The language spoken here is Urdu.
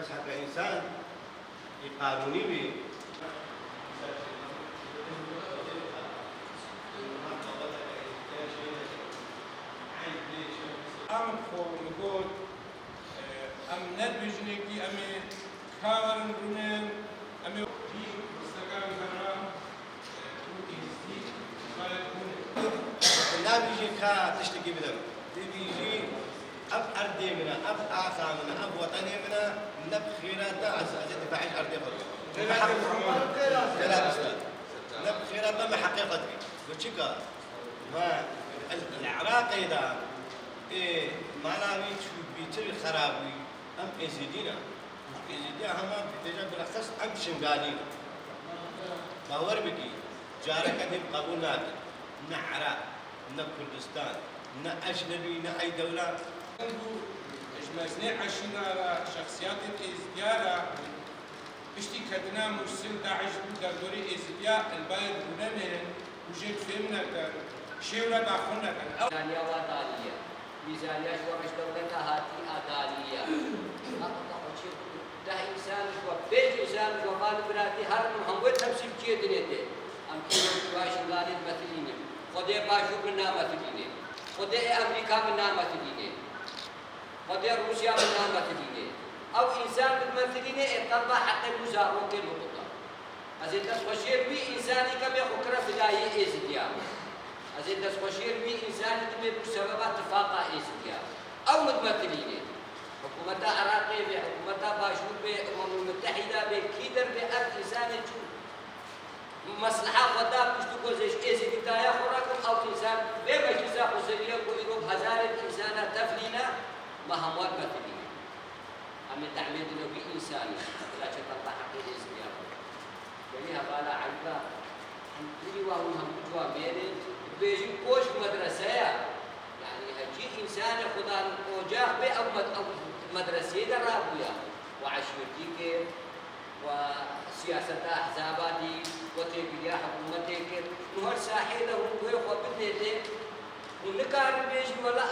بس حق إنسان قانوني بي ام خو میگوت ام نرویجنگی ام کارن رونن ام دی مستقام زمان روحی لا بيجي كا تشتكي بدم بيجي أب أردي منا أب آخا منا أب وطني منا نب خيراتا عزيز بعيش أردي خلق لا أستاذ نب خيراتا ما حقيقتي وشكا ما العراق إذا إيه ما نامي شو بيتر خرابي أم إزيدينا هما بتجا بالأخص أم شنغالينا باور بكي جارك أدم قبول نادر نا عراق نا كردستان نا أجنبي نا أي دولة اجمزني عشنا على شخصيات الازديارة بشتي كدنا مرسل داعش دوري ازدياء البايد بنمن وجيت فهمنا كان شيولا داخلنا كان ميزانية وعدالية ميزانية شورش دولة هاتي عدالية ده إنسان وبيج إنسان وقال براتي هر من هم تمثيل كي دنيته أم كي واش غالي مثلينه خدي باشو بنا مثلينه خدي أمريكا بنا مثلينه خدي روسيا بنا مثلينه أو إنسان بمثلينه طلب حق المزار وكل نقطة أزيد تسخشير بي إنساني كم يخكر فدائي إزديا أزيد تسخشير بي إنساني كم يبقى سببات تفاقة إزديا أو متمثلينه حكومة عراقية بحكومة باشور بالأمم المتحدة بكيدر بأرض إنسان يجون مصلحة خدا بشتكو زيش إيزي بداية خراكم أو إنسان بمجلسة خسرية وإنه هزار الإنسان تفلينا ما هموات مثلين أما تعميد إنه بإنساني لا تطلع حقيقة إزمياء يعني هبالا عيبا هنقولي وهم جوا ميرين بيجي كوش مدرسة يعني هجي إنسان خدا وجاه بي أو مدرسة درابويا وعشيرتي كيف وسياسة أحزاباتي وتبيا حكومتي كيف نهار ساحله ويخوة بدنيته ونكار بيجي ولا